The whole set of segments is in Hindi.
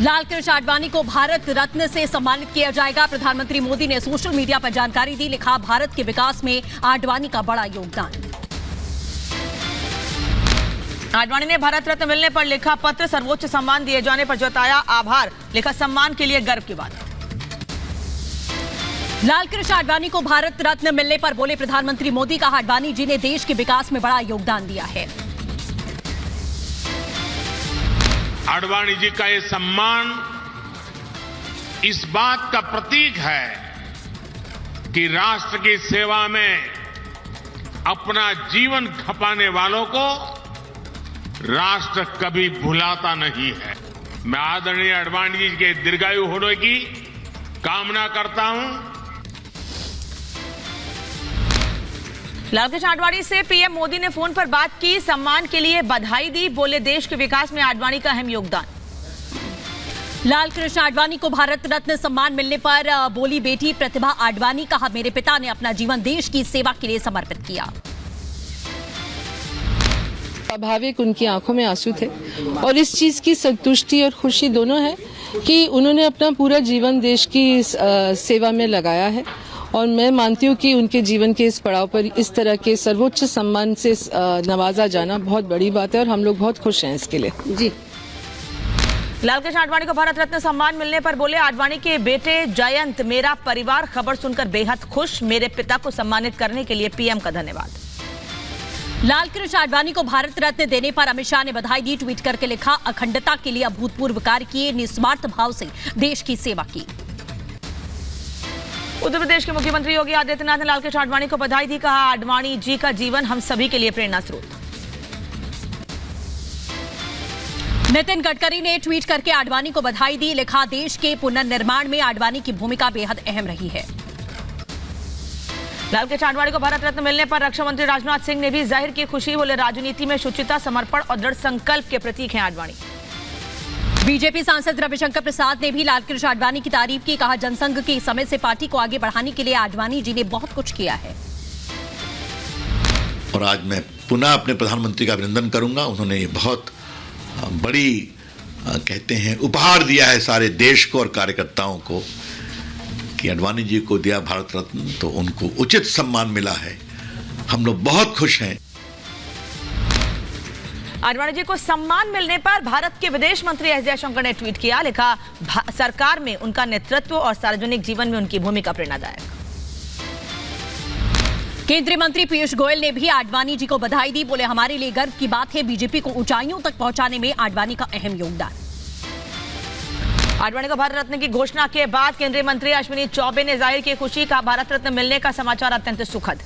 लालकृष्ण आडवाणी को भारत रत्न से सम्मानित किया जाएगा। प्रधानमंत्री मोदी ने सोशल मीडिया पर जानकारी दी, लिखा भारत के विकास में आडवाणी का बड़ा योगदान। आडवाणी ने भारत रत्न मिलने पर लिखा पत्र, सर्वोच्च सम्मान दिए जाने पर जताया आभार, लिखा सम्मान के लिए गर्व की बात। लालकृष्ण आडवाणी को भारत रत्न मिलने पर बोले प्रधानमंत्री मोदी, कहा आडवाणी जी ने देश के विकास में बड़ा योगदान दिया है। आडवाणी जी का ये सम्मान इस बात का प्रतीक है कि राष्ट्र की सेवा में अपना जीवन खपाने वालों को राष्ट्र कभी भुलाता नहीं है। मैं आदरणीय आडवाणी जी के दीर्घायु होने की कामना करता हूं। लालकृष्ण आडवाणी से पीएम मोदी ने फोन पर बात की, सम्मान के लिए बधाई दी, बोले देश के विकास में आडवाणी का अहम योगदान। लालकृष्ण आडवाणी को भारत रत्न सम्मान मिलने पर बोली बेटी प्रतिभा आडवाणी, कहा मेरे पिता ने अपना जीवन देश की सेवा के लिए समर्पित किया। स्वाभाविक उनकी आंखों में आंसू थे और इस चीज की संतुष्टि और खुशी दोनों है कि उन्होंने अपना पूरा जीवन देश की सेवा में लगाया है और मैं मानती हूँ कि उनके जीवन के इस पड़ाव पर इस तरह के सर्वोच्च सम्मान से नवाजा जाना बहुत बड़ी बात है और हम लोग बहुत खुश हैं इसके लिए। जी, लालकृष्ण आडवाणी को भारत रत्न सम्मान मिलने पर बोले आडवाणी के बेटे जयंत, मेरा परिवार खबर सुनकर बेहद खुश, मेरे पिता को सम्मानित करने के लिए पीएम का धन्यवाद। लालकृष्ण आडवाणी को भारत रत्न देने पर अमित शाह ने बधाई दी, ट्वीट करके लिखा अखंडता के लिए अभूतपूर्व कार्य किए, निस्वार्थ भाव से देश की सेवा की। उत्तर प्रदेश के मुख्यमंत्री योगी आदित्यनाथ ने लालकृष्ण आडवाणी को बधाई दी, कहा आडवाणी जी का जीवन हम सभी के लिए प्रेरणा स्रोत। नितिन गडकरी ने ट्वीट करके आडवाणी को बधाई दी, लिखा देश के पुनर्निर्माण में आडवाणी की भूमिका बेहद अहम रही है। लालकृष्ण आडवाणी को भारत रत्न मिलने पर रक्षा मंत्री राजनाथ सिंह ने भी जाहिर की खुशी, बोले राजनीति में शुचिता, समर्पण और दृढ़ संकल्प के प्रतीक हैं आडवाणी। बीजेपी सांसद रविशंकर प्रसाद ने भी लालकृष्ण आडवाणी की तारीफ की, कहा जनसंघ के समय से पार्टी को आगे बढ़ाने के लिए आडवाणी जी ने बहुत कुछ किया है। और आज मैं पुनः अपने प्रधानमंत्री का अभिनंदन करूंगा। उन्होंने ये बहुत बड़ी कहते हैं उपहार दिया है सारे देश को और कार्यकर्ताओं को कि आडवाणी जी को दिया भारत रत्न, तो उनको उचित सम्मान मिला है। हम लोग बहुत खुश हैं। आडवाणी जी को सम्मान मिलने पर भारत के विदेश मंत्री एस जयशंकर ने ट्वीट किया, लिखा सरकार में उनका नेतृत्व और सार्वजनिक जीवन में उनकी भूमिका प्रेरणादायक। केंद्रीय मंत्री पीयूष गोयल ने भी आडवाणी जी को बधाई दी, बोले हमारे लिए गर्व की बात है बीजेपी को ऊंचाइयों तक पहुंचाने में आडवाणी का अहम योगदान। आडवाणी को भारत रत्न की घोषणा के बाद केंद्रीय मंत्री अश्विनी चौबे ने जाहिर की खुशी, का भारत रत्न मिलने का समाचार अत्यंत सुखद।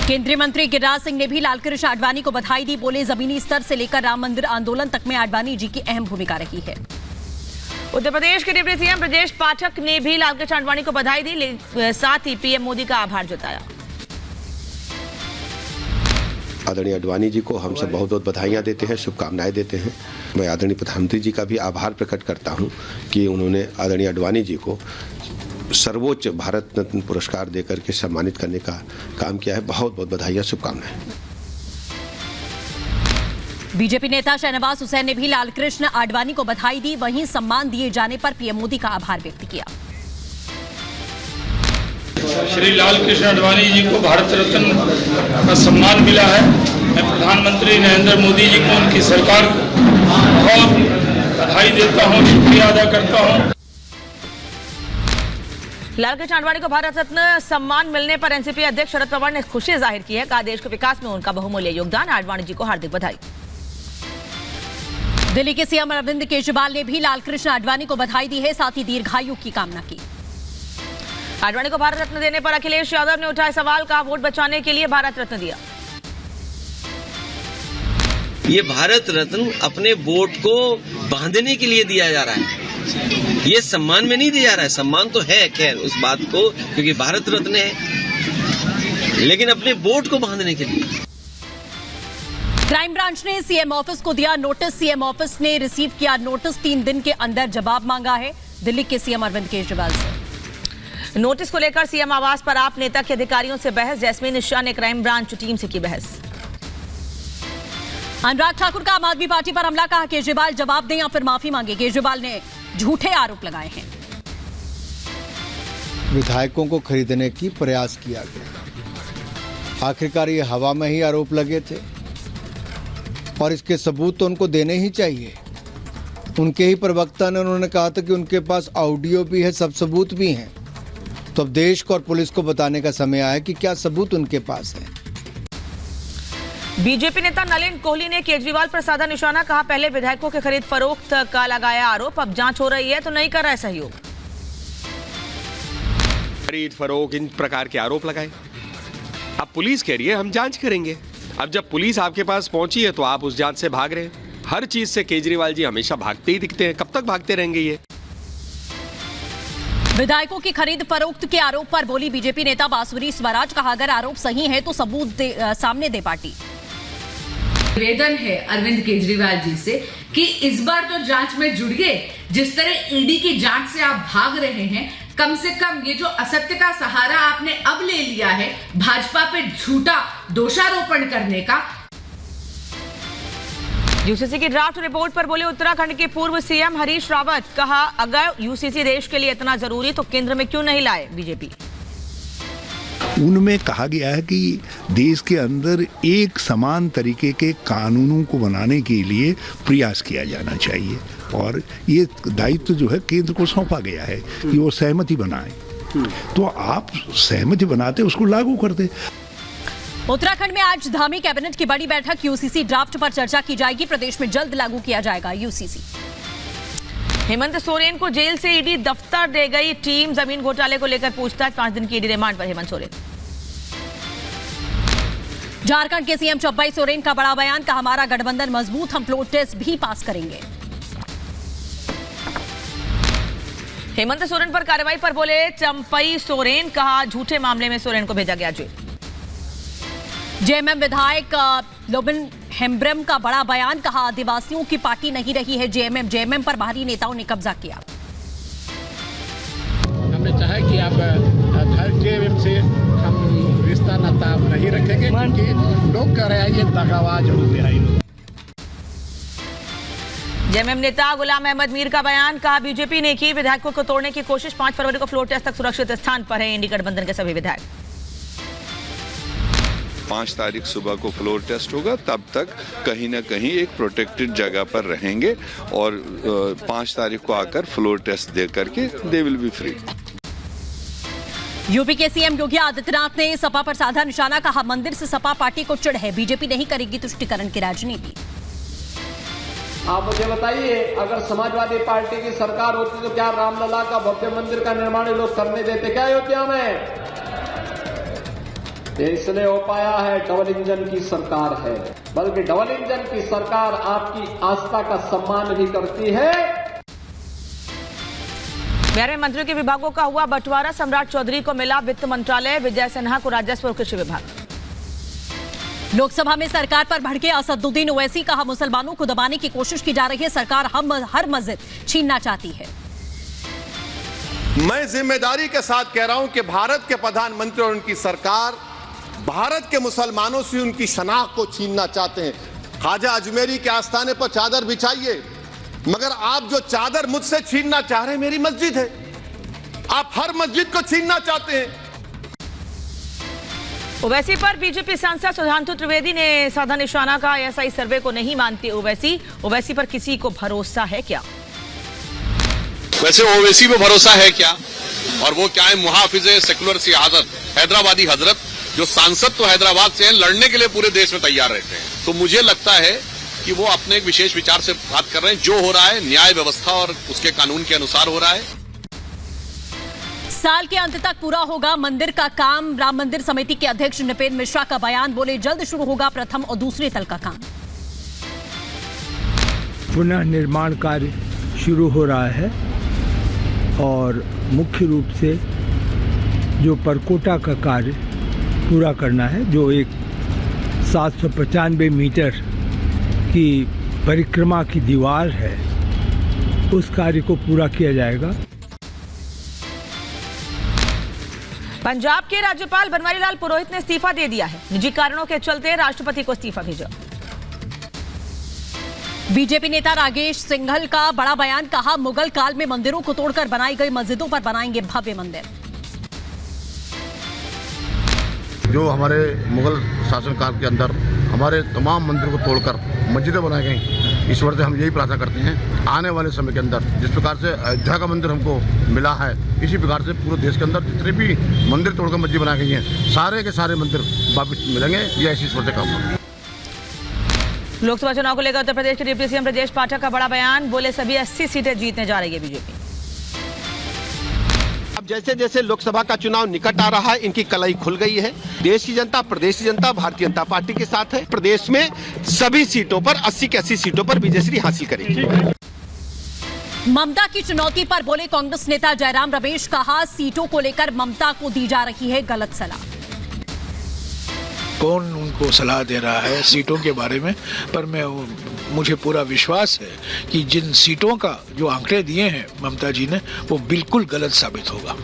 केंद्रीय मंत्री गिरिराज सिंह ने भी लालकृष्ण आडवाणी को बधाई दी, बोले जमीनी स्तर से लेकर राम मंदिर आंदोलन तक में आडवाणी जी की अहम भूमिका रही है। उत्तर प्रदेश के डिप्टी सीएम ब्रजेश पाठक ने भी लालकृष्ण आडवाणी को बधाई दी, साथ ही पीएम मोदी का आभार जताया। आदरणीय आडवाणी जी को हम सब बहुत बहुत बधाइयाँ देते हैं, शुभकामनाएं देते हैं। मैं आदरणीय प्रधानमंत्री जी का भी आभार प्रकट करता हूं कि उन्होंने आदरणीय आडवाणी जी को सर्वोच्च भारत रत्न पुरस्कार देकर के सम्मानित करने का काम किया है। बहुत बहुत बधाइयाँ, शुभकामनाएं। बीजेपी नेता शहनवाज हुसैन ने भी लालकृष्ण आडवाणी को बधाई दी, वहीं सम्मान दिए जाने पर पीएम मोदी का आभार व्यक्त किया। श्री लालकृष्ण आडवाणी जी को भारत रत्न का सम्मान मिला है। मैं प्रधानमंत्री नरेंद्र मोदी जी को, उनकी सरकार को बहुत बधाई देता हूं, शुक्रिया अदा करता हूं। लालकृष्ण आडवाणी को भारत रत्न सम्मान मिलने पर एनसीपी अध्यक्ष शरद पवार ने खुशी जाहिर की है, कहा देश के विकास में उनका बहुमूल्य योगदान, आडवाणी जी को हार्दिक बधाई। दिल्ली के सीएम अरविंद केजरीवाल ने भी लालकृष्ण आडवाणी को बधाई दी है, साथ ही दीर्घायु की कामना की। आडवाणी को भारत रत्न देने पर अखिलेश यादव ने उठाए सवाल, का वोट बचाने के लिए भारत रत्न दिया। ये भारत रत्न अपने वोट को बांधने के लिए दिया जा रहा है, ये सम्मान में नहीं दिया जा रहा है। सम्मान तो है खैर उस बात को, क्योंकि भारत रत्न है, लेकिन अपने वोट को बांधने के लिए। क्राइम ब्रांच ने सीएम ऑफिस को दिया नोटिस, सीएम ऑफिस ने रिसीव किया नोटिस, 3 दिन के अंदर जवाब मांगा है दिल्ली के सीएम अरविंद केजरीवाल से। नोटिस को लेकर सीएम आवास पर आप नेता के अधिकारियों से बहस, जैस्मीन शाह ने क्राइम ब्रांच टीम से की बहस। अनुराग ठाकुर का आम आदमी पार्टी पर हमला, कहा केजरीवाल जवाब दें या फिर माफी मांगे। केजरीवाल ने झूठे आरोप लगाए हैं। विधायकों को खरीदने की प्रयास किया गया। आखिरकार ये हवा में ही आरोप लगे थे और इसके सबूत तो उनको देने ही चाहिए। उनके ही प्रवक्ता ने उन्होंने कहा था कि उनके पास ऑडियो भी है, सब सबूत भी हैं। तो अब देश को और पुलिस को बताने का समय आया कि क्या सबूत उनके पास है। बीजेपी नेता नलिन कोहली ने केजरीवाल पर साधा निशाना, कहा पहले विधायकों के खरीद फरोख्त का लगाया आरोप, अब जांच हो रही है तो नहीं कर रहा है सहयोग। खरीद फरोख्त इन प्रकार के आरोप लगाए। अब पुलिस कह रही है हम जांच करेंगे। अब जब पुलिस आपके पास पहुंची है तो आप उस जांच से भाग रहे हैं। हर चीज से केजरीवाल जी हमेशा भागते ही दिखते हैं। कब तक भागते रहेंगे ये? विधायकों की खरीद फरोख्त के आरोप पर बोली बीजेपी नेता बांसुरी स्वराज, कहा अगर आरोप सही है तो सबूत सामने दे पार्टी। निवेदन है अरविंद केजरीवाल जी से कि इस बार तो जांच में जुड़िए। जिस तरह ईडी की जांच से आप भाग रहे हैं, कम से कम ये जो असत्य का सहारा आपने अब ले लिया है भाजपा पे झूठा दोषारोपण करने का। यूसीसी की ड्राफ्ट रिपोर्ट पर बोले उत्तराखंड के पूर्व सीएम हरीश रावत, कहा अगर यूसीसी देश के लिए इतना जरूरी तो केंद्र में क्यों नहीं लाए बीजेपी। उनमें कहा गया है कि देश के अंदर एक समान तरीके के कानूनों को बनाने के लिए प्रयास किया जाना चाहिए और ये दायित्व जो है केंद्र को सौंपा गया है कि वो सहमति बनाए। तो आप सहमति बनाते उसको लागू करते। उत्तराखंड में आज धामी कैबिनेट की बड़ी बैठक, यूसीसी ड्राफ्ट पर चर्चा की जाएगी। प्रदेश में जल्द लागू किया जाएगा यूसीसी। हेमंत सोरेन को जेल से ईडी दफ्तर दे गई टीम, जमीन घोटाले को लेकर पूछताछ, 5 दिन की ईडी रिमांड पर हेमंत सोरेन। झारखंड के सीएम चंपई सोरेन का बड़ा बयान, कहा हमारा गठबंधन मजबूत, हम फ्लोर टेस्ट भी पास करेंगे। हेमंत सोरेन पर कार्रवाई पर बोले चंपई सोरेन, कहा झूठे मामले में सोरेन को भेजा गया जेल। जेएमएम विधायक लोबिन हेम्ब्रम का बड़ा बयान, कहा आदिवासियों की पार्टी नहीं रही है जेएमएम पर बाहरी नेताओं ने कब्जा किया। हमने चाहा कि आप जेएमएम से हम रिश्ता नाता नहीं रखेंगे क्योंकि लोग कह रहे हैं ये दगाबाज हो गया है। जेएमएम नेता गुलाम अहमद मीर का बयान, कहा बीजेपी ने की विधायकों को तोड़ने की कोशिश, 5 फरवरी को फ्लोर टेस्ट तक सुरक्षित स्थान पर है इंडी गठबंधन के सभी विधायक। 5 तारीख सुबह को फ्लोर टेस्ट होगा, तब तक कहीं ना कहीं एक प्रोटेक्टेड जगह पर रहेंगे और 5 तारीख को आकर फ्लोर टेस्ट दे करके they will be free. UP के सीएम योगी आदित्यनाथ ने सपा पर साधा निशाना, कहा मंदिर से सपा पार्टी को चिढ़ है, बीजेपी नहीं करेगी तुष्टीकरण की राजनीति। आप मुझे बताइए, अगर समाजवादी पार्टी की सरकार होती तो क्या रामलला का भव्य मंदिर का निर्माण लोग करने देते क्या अयोध्या में? ये इसलिए हो पाया है डबल इंजन की सरकार है, बल्कि डबल इंजन की सरकार आपकी आस्था का सम्मान भी करती है। 11 मंत्रियों के विभागों का हुआ बंटवारा, सम्राट चौधरी को मिला वित्त मंत्रालय, विजय सिन्हा को राजस्व और कृषि विभाग। लोकसभा में सरकार पर भड़के असदुद्दीन ओवैसी, कहा मुसलमानों को दबाने की कोशिश की जा रही है, सरकार हर मस्जिद छीनना चाहती है। मैं जिम्मेदारी के साथ कह रहा हूं कि भारत के प्रधानमंत्री और उनकी सरकार भारत के मुसलमानों से उनकी शनाख्त को छीनना चाहते हैं। ख्वाजा अजमेरी के आस्थाने पर चादर बिछाइए, मगर आप जो चादर मुझसे छीनना चाह रहे हैं मेरी मस्जिद है, आप हर मस्जिद को छीनना चाहते हैं। ओवैसी पर बीजेपी सांसद सुधांशु त्रिवेदी ने साधा निशाना, कहा एएसआई सर्वे को नहीं मानते ओवैसी पर किसी को भरोसा है क्या? वैसे ओवैसी पे भरोसा है क्या? और वो क्या है, मुहाफिजे सेकुलर सियासत, हैदराबादी हजरत, जो सांसद तो हैदराबाद से हैं, लड़ने के लिए पूरे देश में तैयार रहते हैं। तो मुझे लगता है कि वो अपने एक विशेष विचार से बात कर रहे हैं। जो हो रहा है न्याय व्यवस्था और उसके कानून के अनुसार हो रहा है। साल के अंत तक पूरा होगा मंदिर का काम, राम मंदिर समिति के अध्यक्ष नृपेंद्र मिश्रा का बयान, बोले जल्द शुरू होगा प्रथम और दूसरे तल का काम। पुनः निर्माण कार्य शुरू हो रहा है और मुख्य रूप से जो परकोटा का कार्य पूरा करना है, जो एक 795 मीटर की परिक्रमा की दीवार है, उस कार्य को पूरा किया जाएगा। पंजाब के राज्यपाल बनवारी लाल पुरोहित ने इस्तीफा दे दिया है, निजी कारणों के चलते राष्ट्रपति को इस्तीफा भेजा। बीजेपी नेता राकेश सिंघल का बड़ा बयान, कहा मुगल काल में मंदिरों को तोड़कर बनाई गई मस्जिदों पर बनाएंगे भव्य मंदिर। जो हमारे मुगल शासनकाल के अंदर हमारे तमाम मंदिरों को तोड़कर मस्जिदें बनाई गई, ईश्वर से हम यही प्रार्थना करते हैं आने वाले समय के अंदर जिस प्रकार से अयोध्या का मंदिर हमको मिला है, इसी प्रकार से पूरे देश के अंदर जितने भी मंदिर तोड़कर मस्जिद बनाई गई हैं, सारे के सारे मंदिर वापस मिलेंगे। ये ऐसी ईश्वर से काम होगा। लोकसभा चुनाव को लेकर उत्तर प्रदेश के डिप्टी सीएम ब्रजेश पाठक का बड़ा बयान, बोले सभी 80 सीटें जीतने जा रही है बीजेपी। अब जैसे जैसे लोकसभा का चुनाव निकट आ रहा है, इनकी कलाई खुल गई है। देश की जनता, प्रदेश की जनता भारतीय जनता पार्टी के साथ है। प्रदेश में सभी सीटों पर 80 की 80 सीटों पर विजयश्री हासिल करेगी। ममता की चुनौती पर बोले कांग्रेस नेता जयराम रमेश, कहा सीटों को लेकर ममता को दी जा रही है गलत सलाह। कौन उनको सलाह दे रहा है सीटों के बारे में, पर मुझे पूरा विश्वास है कि जिन सीटों का जो आंकड़े दिए हैं ममता जी ने, वो बिल्कुल गलत साबित होगा।